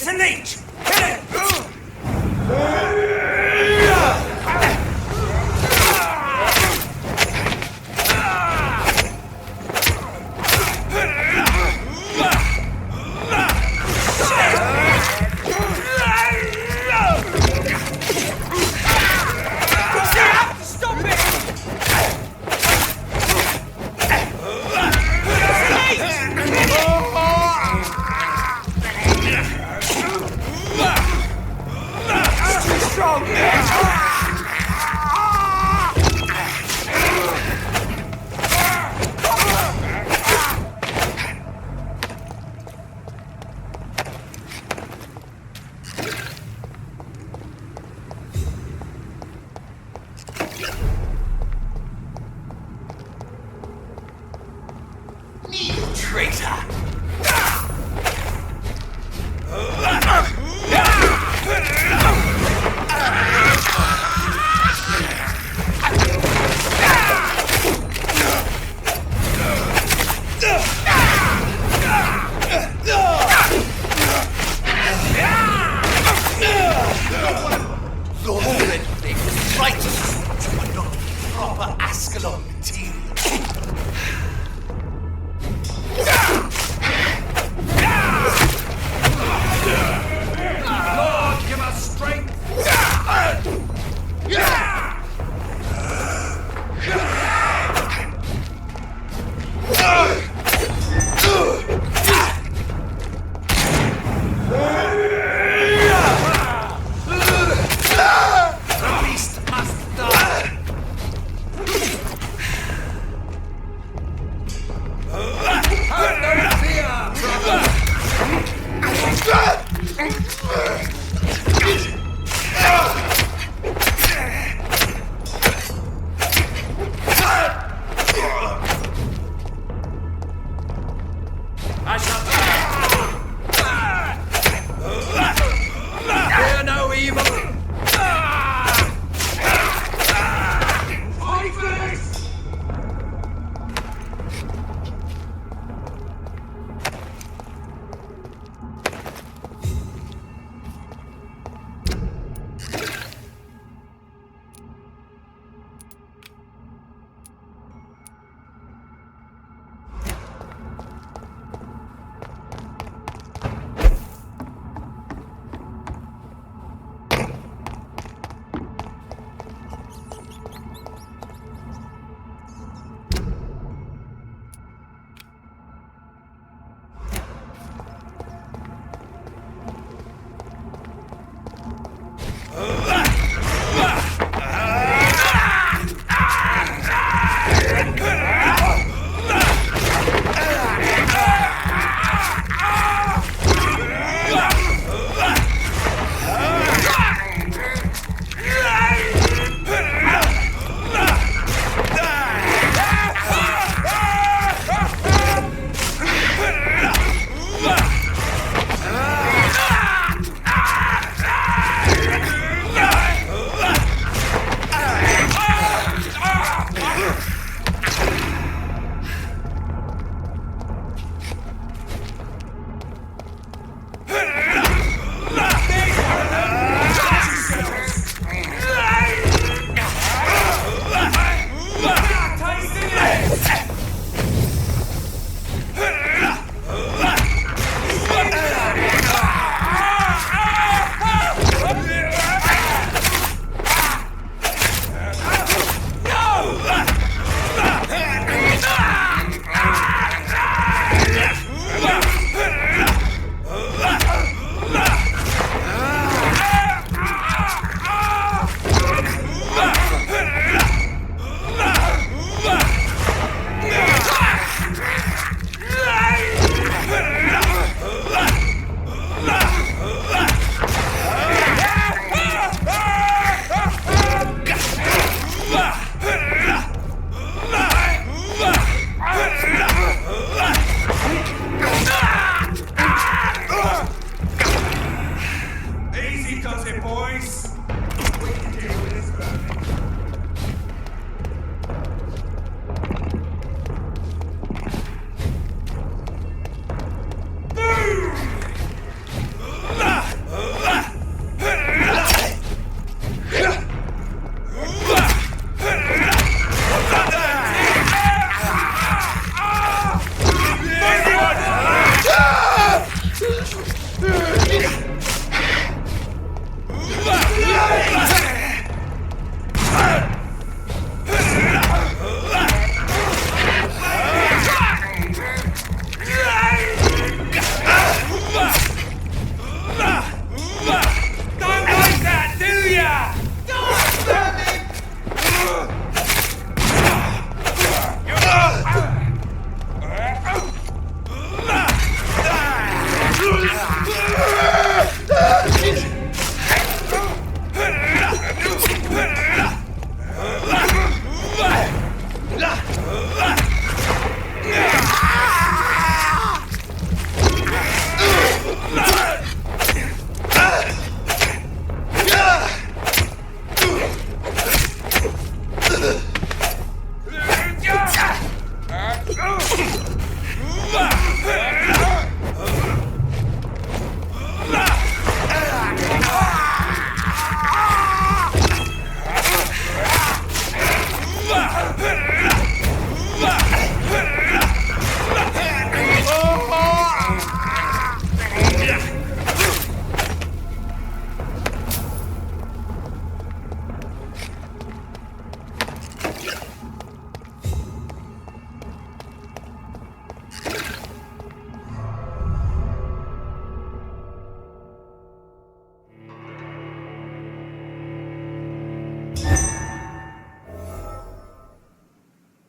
It's a leech! Kill it!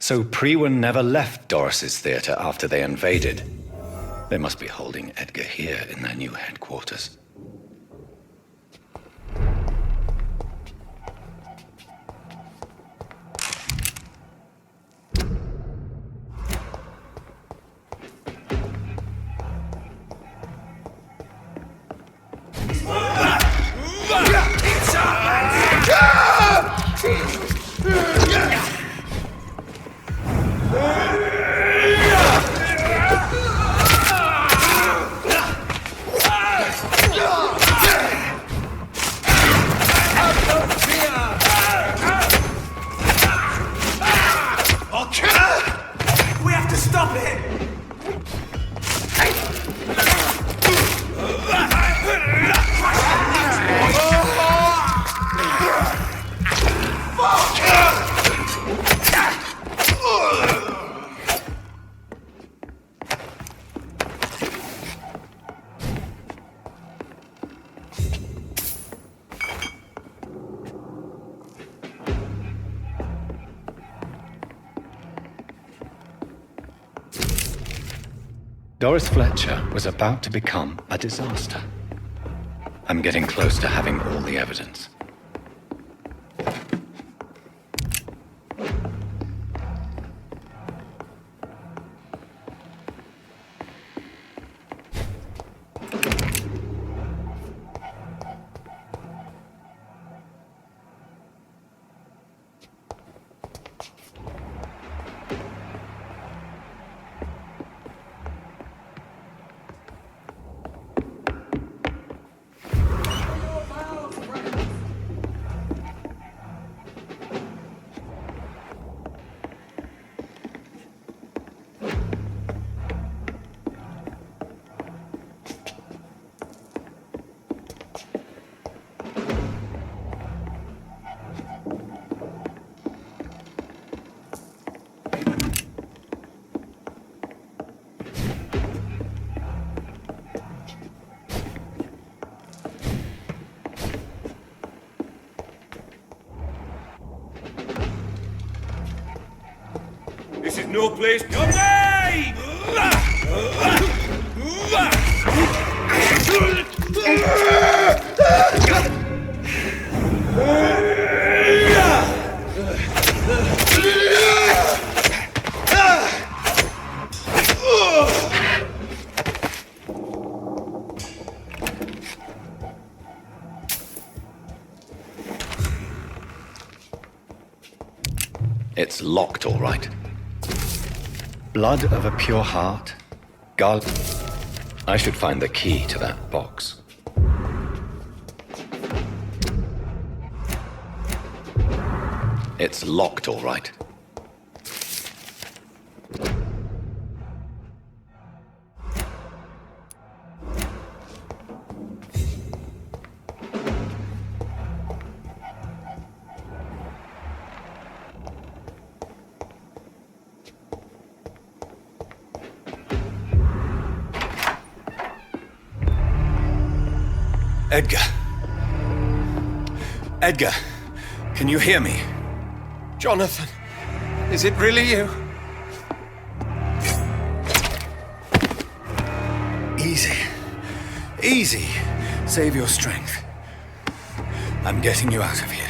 So Prewen never left Doris's theater after they invaded. They must be holding Edgar here in their new headquarters. Doris Fletcher was about to become a disaster. I'm getting close to having all the evidence. This is no place to die! It's locked, all right. Blood of a pure heart? God, I should find the key to that box. It's locked, all right. Edgar. Edgar, can you hear me? Jonathan, is it really you? Easy. Easy. Save your strength. I'm getting you out of here.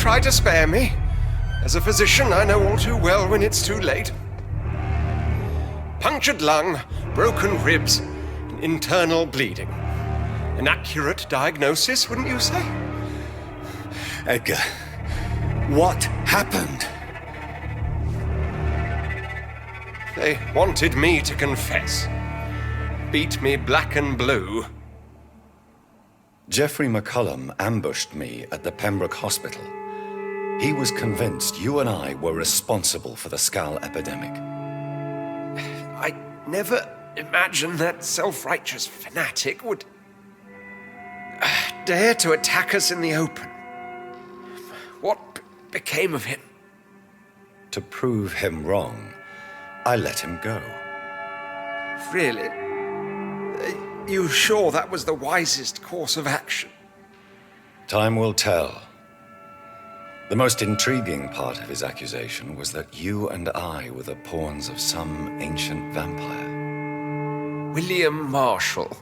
try to spare me. As a physician, I know all too well when it's too late. Punctured lung, broken ribs, and internal bleeding. An accurate diagnosis, wouldn't you say? Edgar, what happened? They wanted me to confess. Beat me black and blue. Jeffrey McCullum ambushed me at the Pembroke Hospital. He was convinced you and I were responsible for the Skal epidemic. I never imagined that self-righteous fanatic would dare to attack us in the open. What became of him? To prove him wrong, I let him go. Really? You sure that was the wisest course of action? Time will tell. The most intriguing part of his accusation was that you and I were the pawns of some ancient vampire. William Marshall.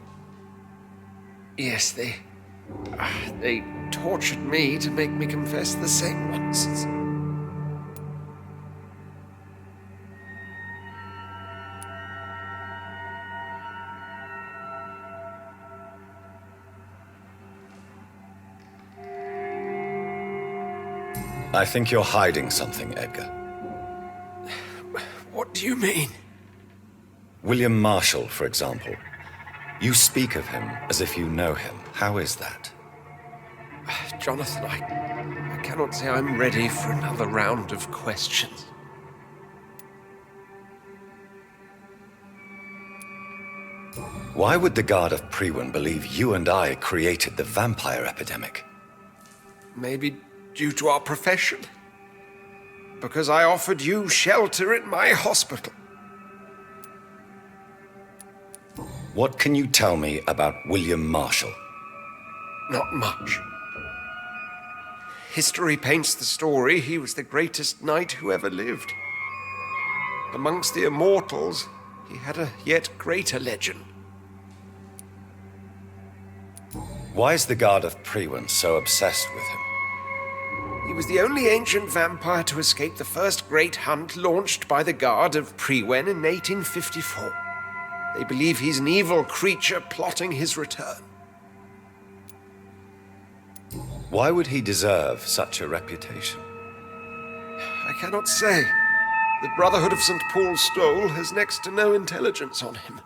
Yes, they tortured me to make me confess the same nonsense. I think you're hiding something, Edgar. What do you mean? William Marshall, for example. You speak of him as if you know him. How is that? Jonathan, I cannot say I'm ready for another round of questions. Why would the Guard of Priwen believe you and I created the vampire epidemic? Maybe due to our profession. Because I offered you shelter in my hospital. What can you tell me about William Marshall? Not much. History paints the story he was the greatest knight who ever lived. Amongst the immortals, he had a yet greater legend. Why is the Guard of Priwen so obsessed with him? He was the only ancient vampire to escape the first great hunt launched by the Guard of Priwen in 1854. They believe he's an evil creature plotting his return. Why would he deserve such a reputation? I cannot say. The Brotherhood of St. Paul's Stole has next to no intelligence on him.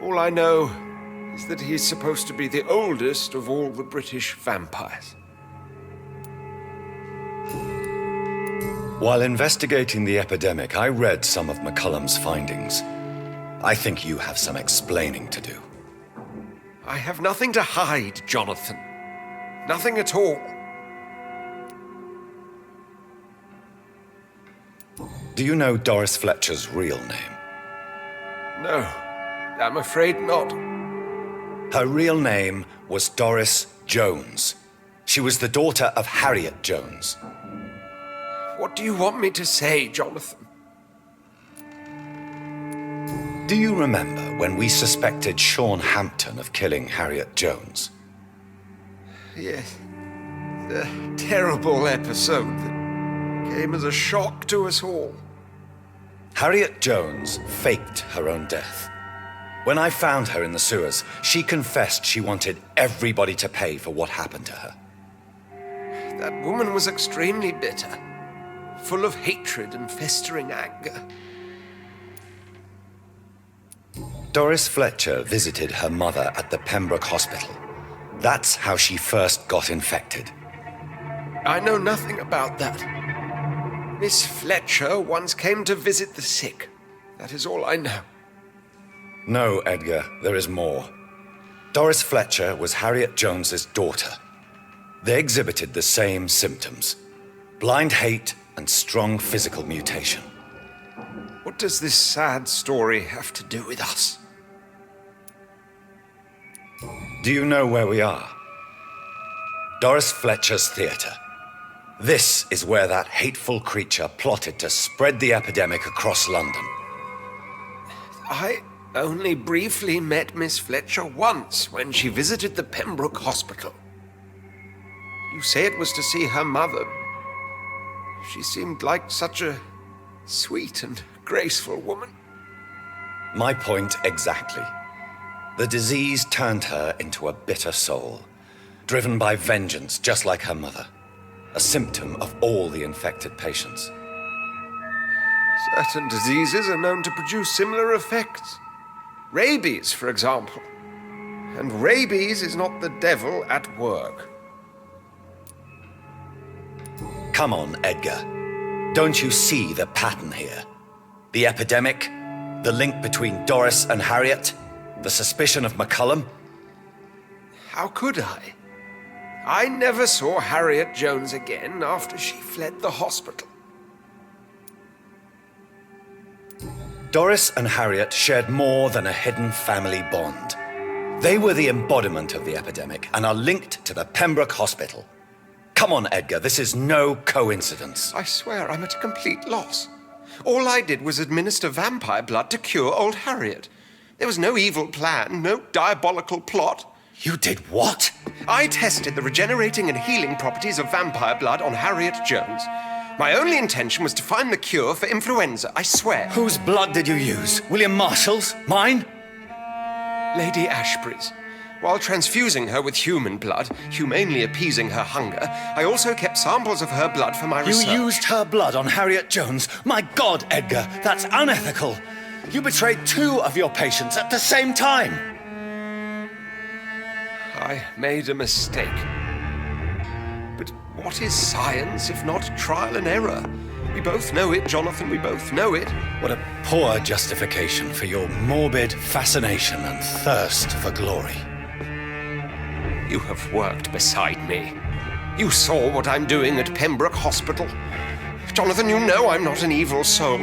All I know is that he's supposed to be the oldest of all the British vampires. While investigating the epidemic, I read some of McCullum's findings. I think you have some explaining to do. I have nothing to hide, Jonathan. Nothing at all. Do you know Doris Fletcher's real name? No, I'm afraid not. Her real name was Doris Jones. She was the daughter of Harriet Jones. What do you want me to say, Jonathan? Do you remember when we suspected Sean Hampton of killing Harriet Jones? Yes. The terrible episode that came as a shock to us all. Harriet Jones faked her own death. When I found her in the sewers, she confessed she wanted everybody to pay for what happened to her. That woman was extremely bitter, full of hatred and festering anger. Doris Fletcher visited her mother at the Pembroke Hospital. That's how she first got infected. I know nothing about that. Miss Fletcher once came to visit the sick. That is all I know. No, Edgar, there is more. Doris Fletcher was Harriet Jones's daughter. They exhibited the same symptoms: blind hate and strong physical mutation. What does this sad story have to do with us? Do you know where we are? Doris Fletcher's theater. This is where that hateful creature plotted to spread the epidemic across London. I only briefly met Miss Fletcher once when she visited the Pembroke Hospital. You say it was to see her mother. She seemed like such a sweet and graceful woman. My point exactly. The disease turned her into a bitter soul, driven by vengeance just like her mother. A symptom of all the infected patients. Certain diseases are known to produce similar effects. Rabies, for example. And rabies is not the devil at work. Come on, Edgar. Don't you see the pattern here? The epidemic, the link between Doris and Harriet, the suspicion of McCullum? How could I? I never saw Harriet Jones again after she fled the hospital. Doris and Harriet shared more than a hidden family bond. They were the embodiment of the epidemic and are linked to the Pembroke Hospital. Come on, Edgar, this is no coincidence. I swear I'm at a complete loss. All I did was administer vampire blood to cure old Harriet. There was no evil plan, no diabolical plot. You did what? I tested the regenerating and healing properties of vampire blood on Harriet Jones. My only intention was to find the cure for influenza, I swear. Whose blood did you use? William Marshall's? Mine? Lady Ashbury's. While transfusing her with human blood, humanely appeasing her hunger, I also kept samples of her blood for my research. You used her blood on Harriet Jones? My God, Edgar, that's unethical. You betrayed 2 of your patients at the same time. I made a mistake. But what is science if not trial and error? We both know it, Jonathan, we both know it. What a poor justification for your morbid fascination and thirst for glory. You have worked beside me. You saw what I'm doing at Pembroke Hospital. Jonathan, you know I'm not an evil soul.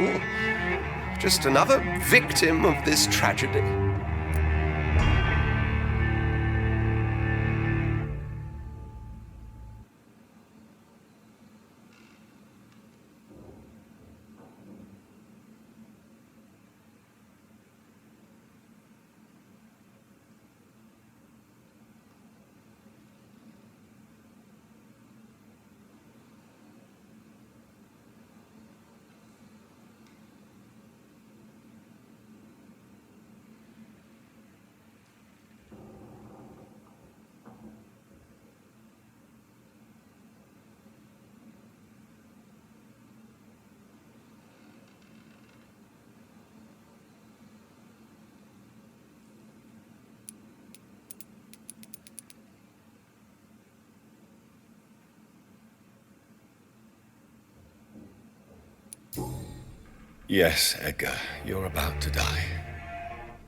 Just another victim of this tragedy. Yes, Edgar, you're about to die.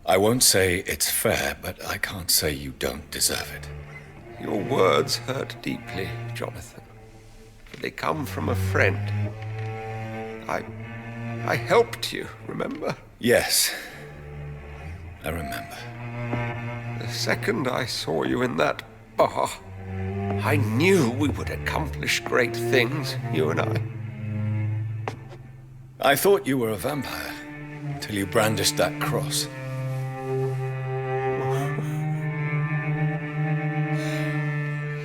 I won't say it's fair, but I can't say you don't deserve it. Your words hurt deeply, Jonathan. They come from a friend. I helped you, remember? Yes, I remember. The second I saw you in that bar, I knew we would accomplish great things, you and I. I thought you were a vampire, till you brandished that cross.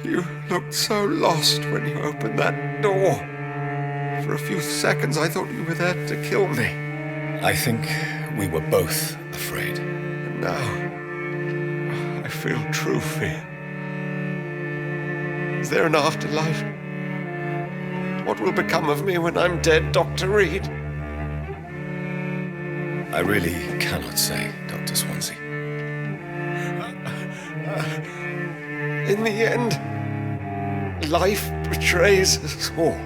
You looked so lost when you opened that door. For a few seconds, I thought you were there to kill me. I think we were both afraid. And now, I feel true fear. Is there an afterlife? What will become of me when I'm dead, Dr. Reed? I really cannot say, Dr. Swansea. In the end, life betrays us all.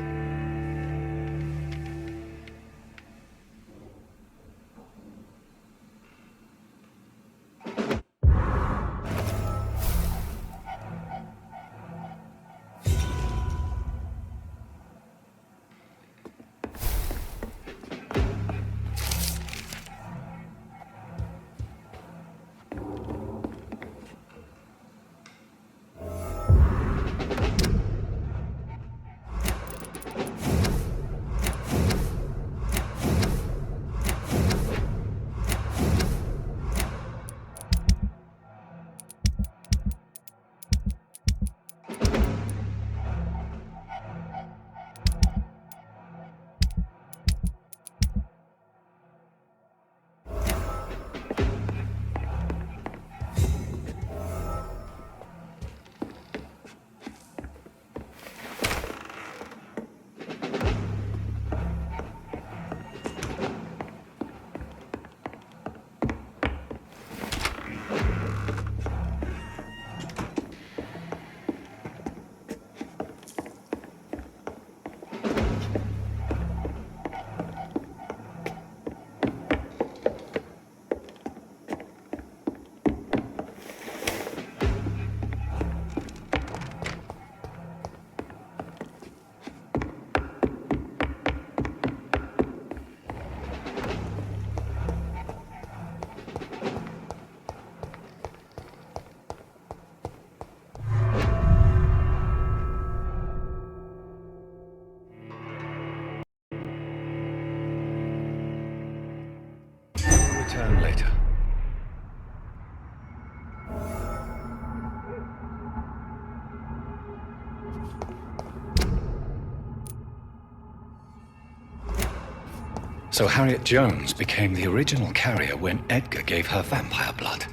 So Harriet Jones became the original carrier when Edgar gave her vampire blood.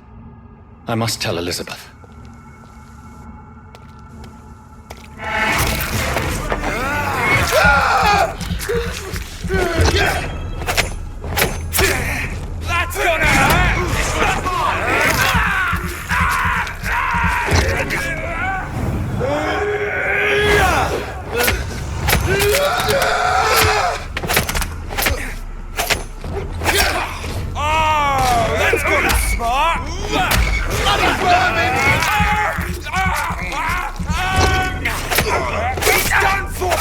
I must tell Elizabeth. That's gonna hurt! Oh, that's gonna smart! Bloody vermin! He's done for!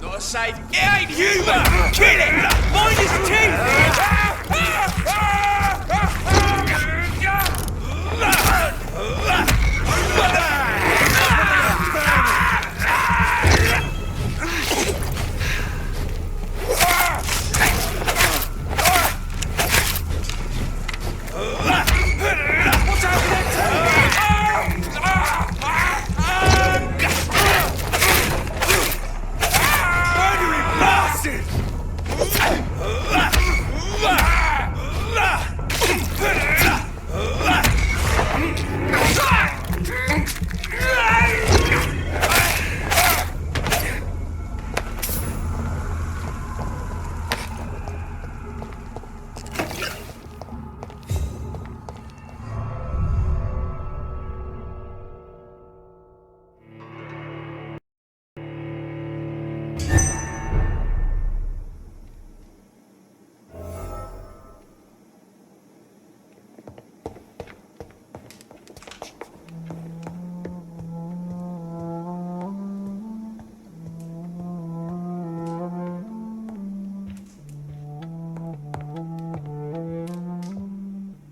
Not a safe. It ain't human! Kill it! Mind his teeth! What's happening? Murdering bastard!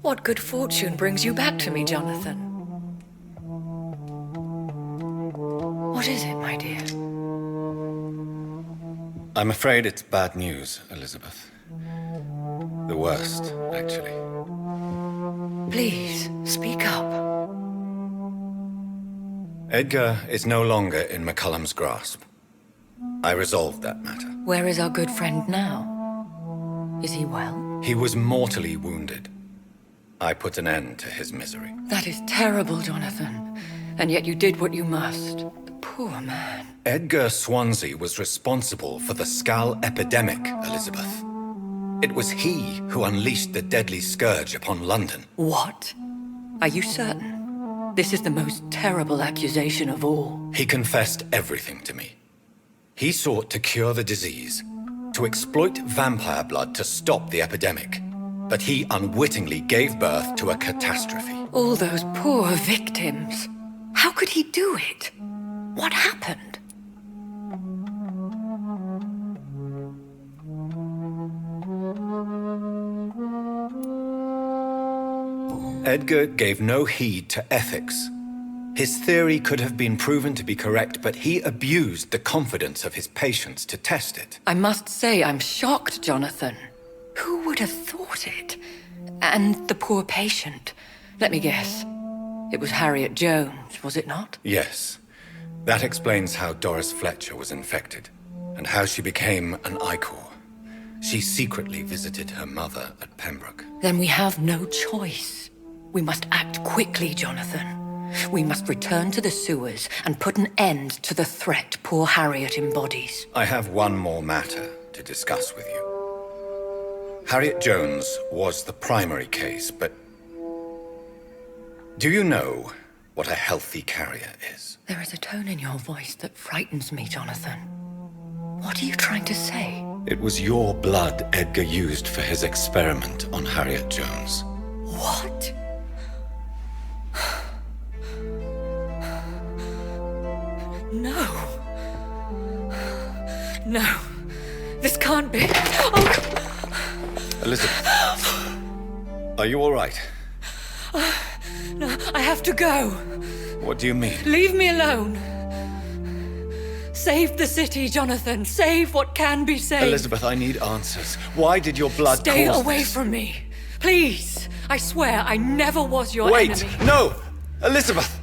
What good fortune brings you back to me, Jonathan? What is it, my dear? I'm afraid it's bad news, Elizabeth. The worst, actually. Please, speak up. Edgar is no longer in McCullum's grasp. I resolved that matter. Where is our good friend now? Is he well? He was mortally wounded. I put an end to his misery. That is terrible, Jonathan. And yet you did what you must. The poor man. Edgar Swansea was responsible for the Skal epidemic, Elizabeth. It was he who unleashed the deadly scourge upon London. What? Are you certain? This is the most terrible accusation of all. He confessed everything to me. He sought to cure the disease, to exploit vampire blood to stop the epidemic. But he unwittingly gave birth to a catastrophe. All those poor victims. How could he do it? What happened? Edgar gave no heed to ethics. His theory could have been proven to be correct, but he abused the confidence of his patients to test it. I must say I'm shocked, Jonathan. Who would have thought it? And the poor patient. Let me guess. It was Harriet Jones, was it not? Yes. That explains how Doris Fletcher was infected, and how she became an Icor. She secretly visited her mother at Pembroke. Then we have no choice. We must act quickly, Jonathan. We must return to the sewers and put an end to the threat poor Harriet embodies. I have one more matter to discuss with you. Harriet Jones was the primary case, but do you know what a healthy carrier is? There is a tone in your voice that frightens me, Jonathan. What are you trying to say? It was your blood Edgar used for his experiment on Harriet Jones. What? No. No. This can't be. Oh. Elizabeth, are you all right? No, I have to go. What do you mean? Leave me alone. Save the city, Jonathan. Save what can be saved. Elizabeth, I need answers. Why did your blood Stay cause away this? from me. Please. I swear I never was your Wait! enemy. No! Elizabeth!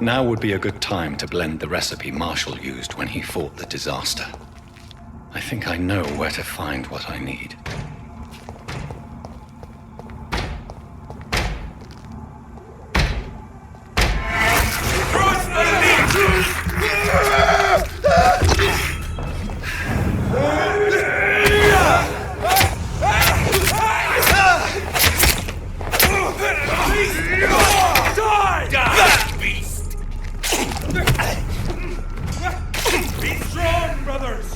Now would be a good time to blend the recipe Marshall used when he fought the disaster. I think I know where to find what I need. Be strong, brothers!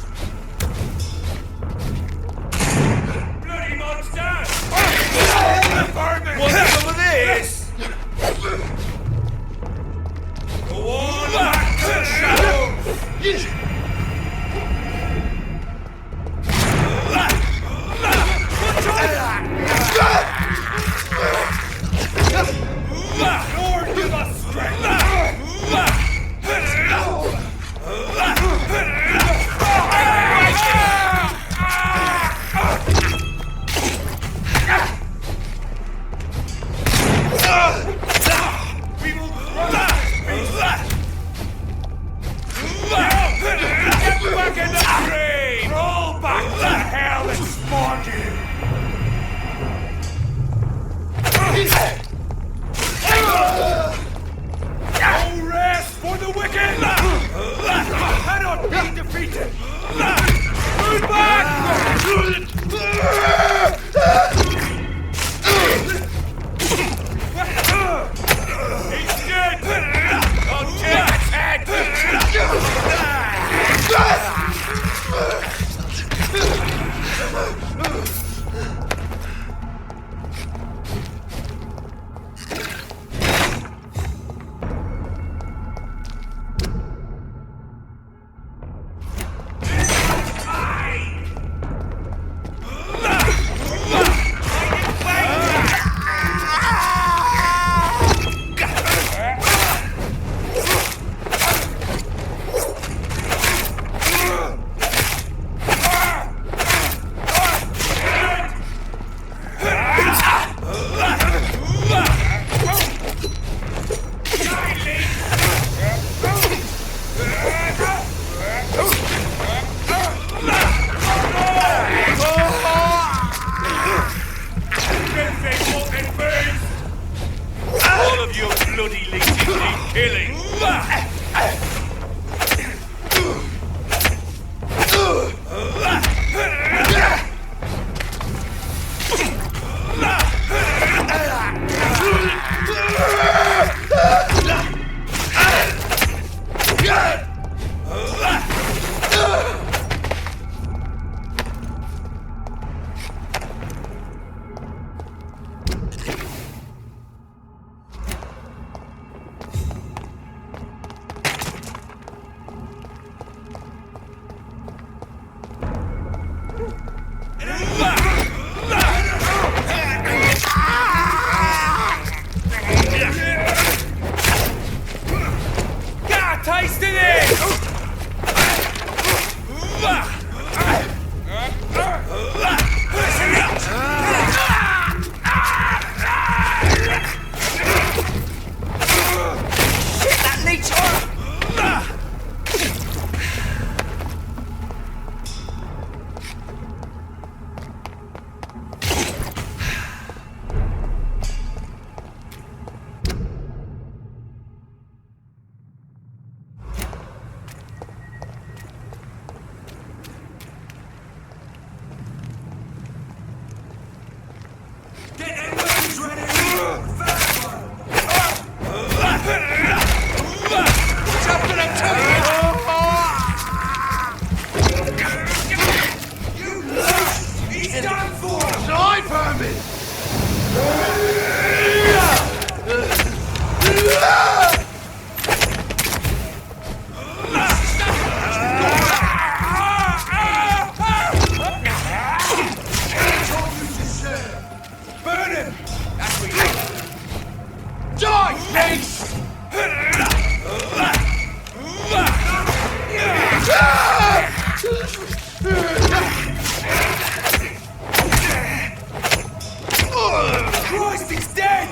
Christ, he's dead!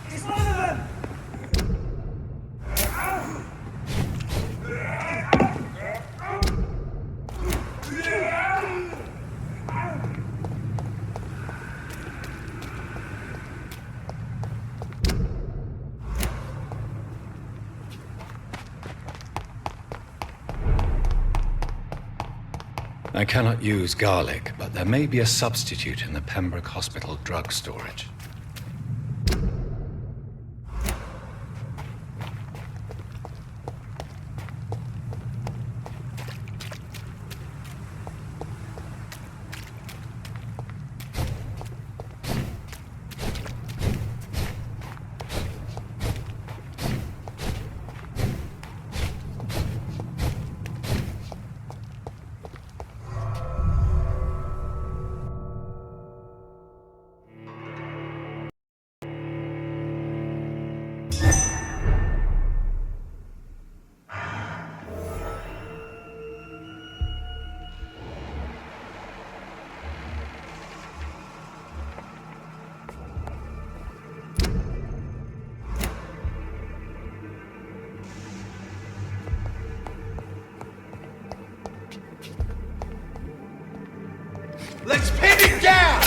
He's one of them! I cannot use garlic, but there may be a substitute in the Pembroke Hospital drug storage. Let's pin it down!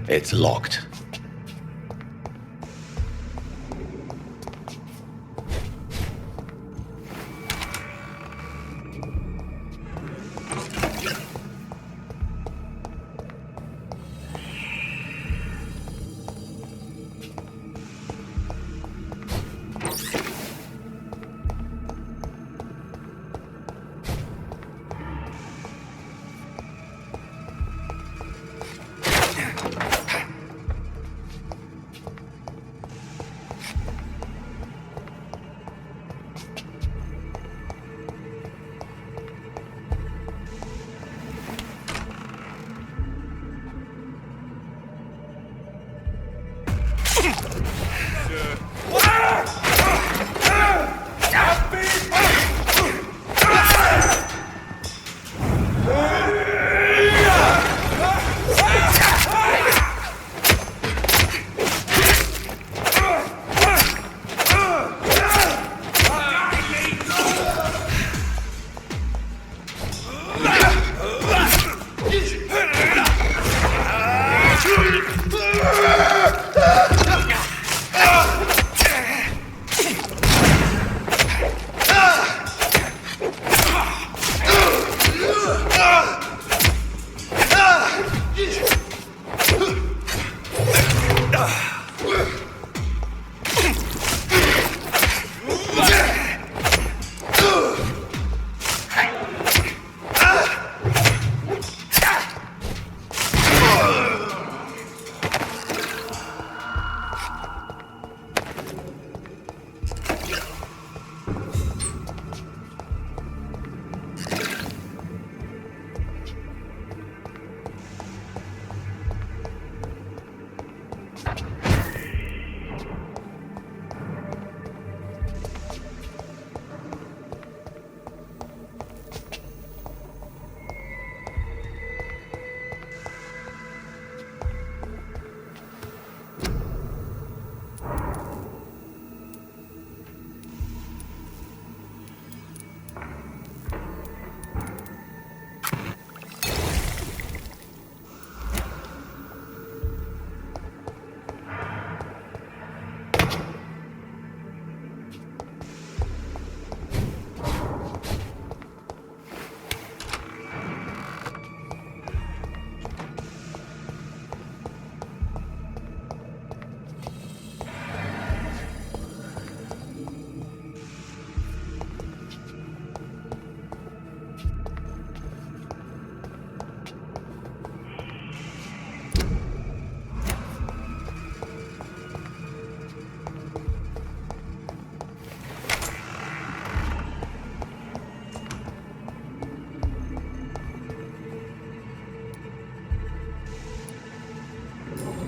It's locked.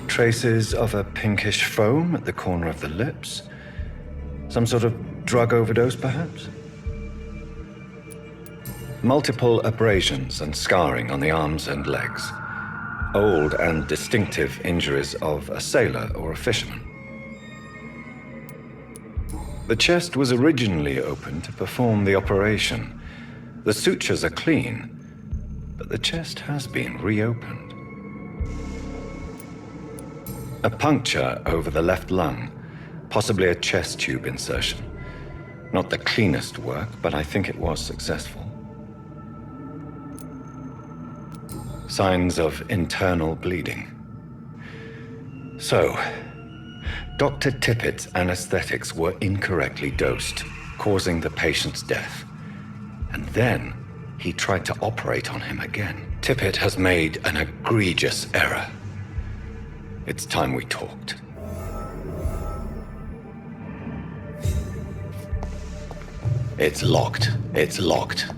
Traces of a pinkish foam at the corner of the lips. Some sort of drug overdose, perhaps? Multiple abrasions and scarring on the arms and legs. Old and distinctive injuries of a sailor or a fisherman. The chest was originally open to perform the operation. The sutures are clean, but the chest has been reopened. A puncture over the left lung, possibly a chest tube insertion. Not the cleanest work, but I think it was successful. Signs of internal bleeding. So, Dr. Tippett's anesthetics were incorrectly dosed, causing the patient's death. And then he tried to operate on him again. Tippett has made an egregious error. It's time we talked. It's locked. It's locked.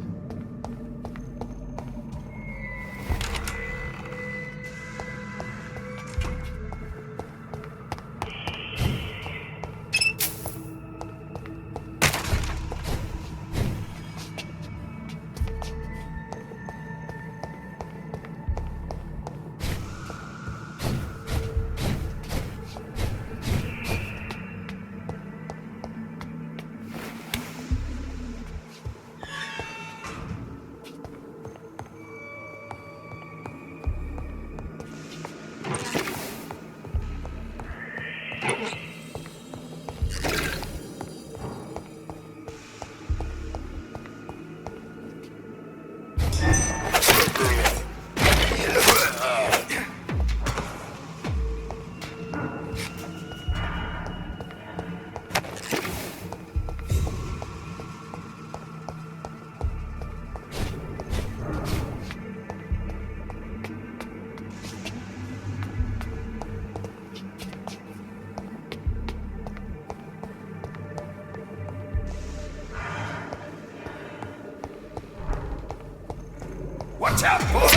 Watch out, Boomer!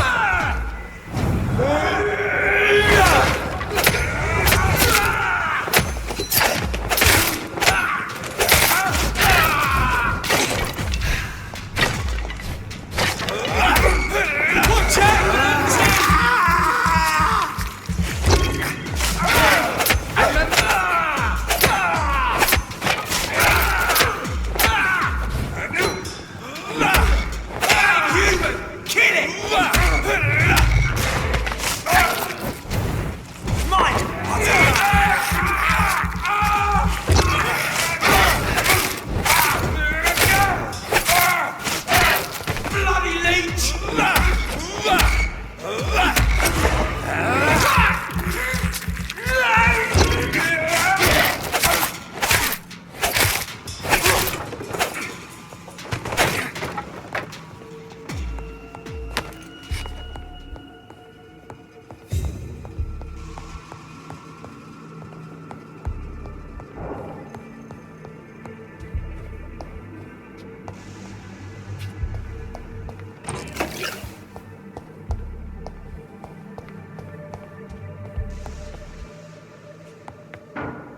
Watch out!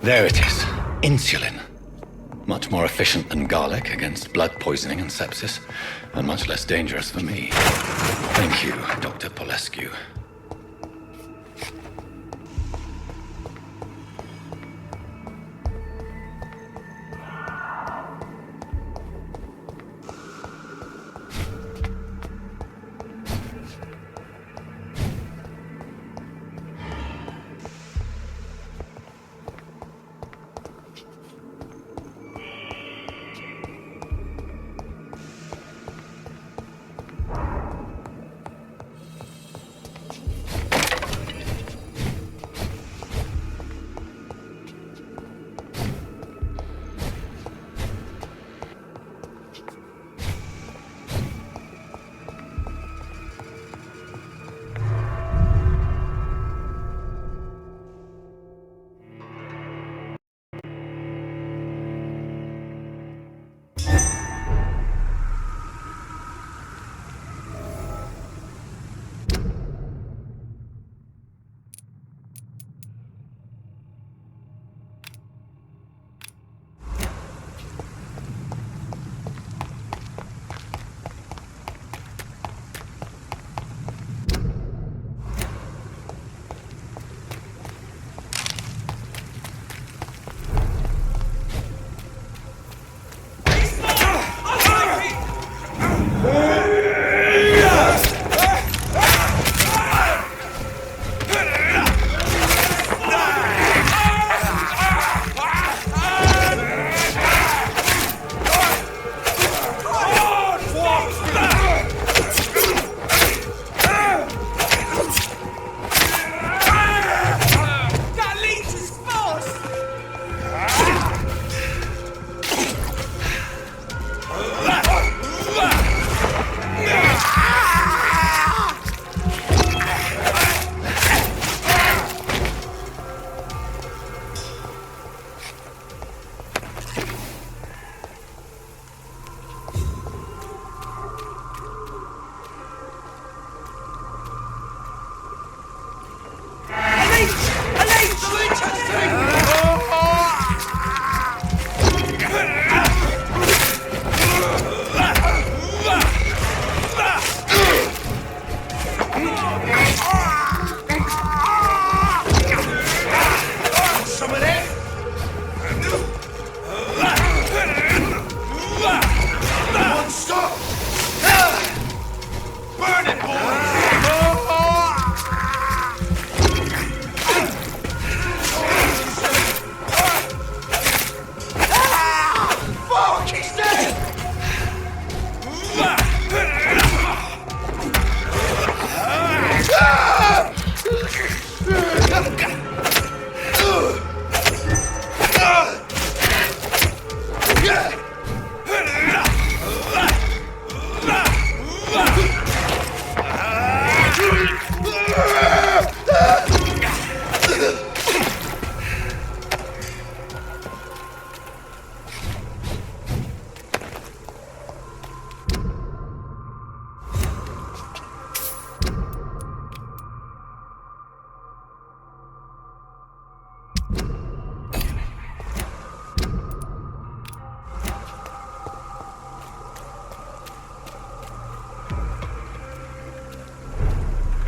There it is. Insulin. Much more efficient than garlic against blood poisoning and sepsis, and much less dangerous for me. Thank you, Dr. Polescu.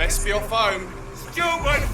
XP off home. Stupid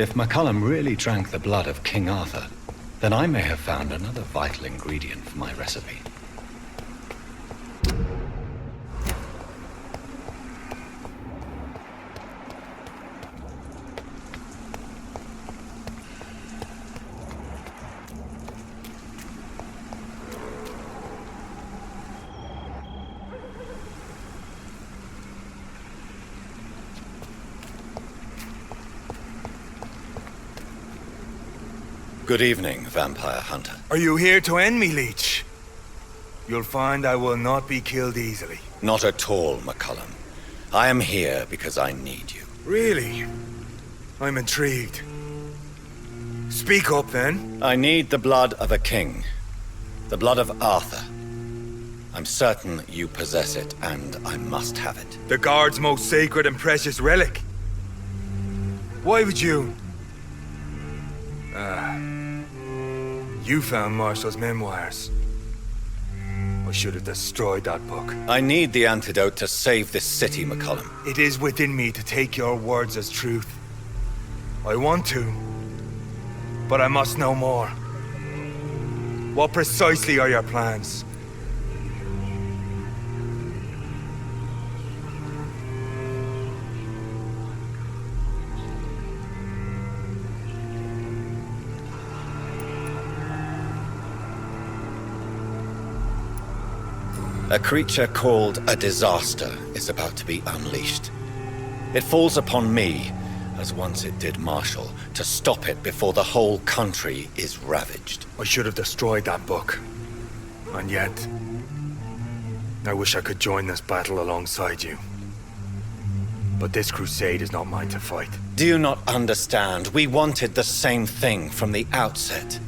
If McCullum really drank the blood of King Arthur, then I may have found another vital ingredient for my recipe. Good evening, Vampire Hunter. Are you here to end me, Leech? You'll find I will not be killed easily. Not at all, McCullum. I am here because I need you. Really? I'm intrigued. Speak up, then. I need the blood of a king. The blood of Arthur. I'm certain you possess it, and I must have it. The Guard's most sacred and precious relic. Why would you? You found Marshall's memoirs. I should have destroyed that book. I need the antidote to save this city, McCullum. It is within me to take your words as truth. I want to, but I must know more. What precisely are your plans? A creature called a disaster is about to be unleashed. It falls upon me, as once it did Marshall, to stop it before the whole country is ravaged. I should have destroyed that book. And yet, I wish I could join this battle alongside you. But this crusade is not mine to fight. Do you not understand? We wanted the same thing from the outset.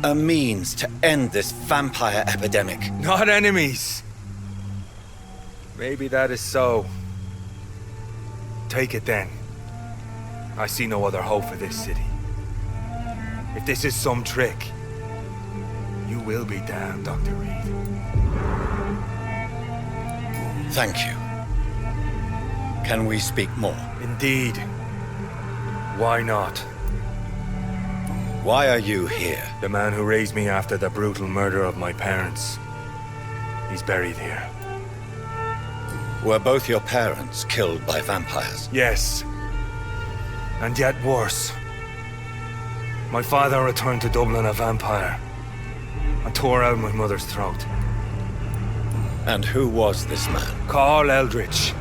A means to end this vampire epidemic. Not enemies! Maybe that is so. Take it then. I see no other hope for this city. If this is some trick, you will be damned, Dr. Reed. Thank you. Can we speak more? Indeed. Why not? Why are you here? The man who raised me after the brutal murder of my parents. He's buried here. Were both your parents killed by vampires? Yes. And yet worse. My father returned to Dublin a vampire and tore out my mother's throat. And who was this man? Carl Eldritch.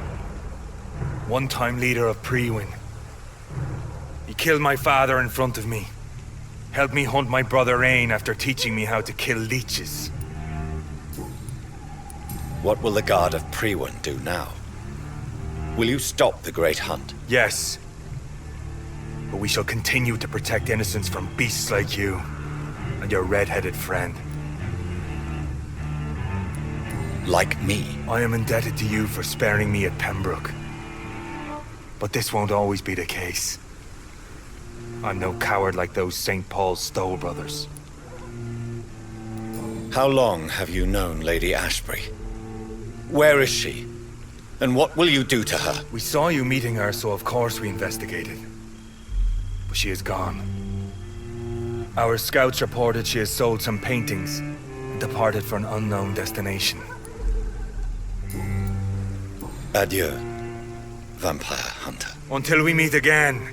One-time leader of Prewin. He killed my father in front of me. Helped me hunt my brother Ain after teaching me how to kill leeches. What will the Guard of Prewin do now? Will you stop the Great Hunt? Yes. But we shall continue to protect innocents from beasts like you and your red-headed friend. Like me? I am indebted to you for sparing me at Pembroke. But this won't always be the case. I'm no coward like those St. Paul's Stowe brothers. How long have you known Lady Ashbury? Where is she? And what will you do to her? We saw you meeting her, so of course we investigated. But she is gone. Our scouts reported she has sold some paintings and departed for an unknown destination. Adieu, vampire hunter. Until we meet again,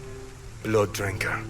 blood drinker.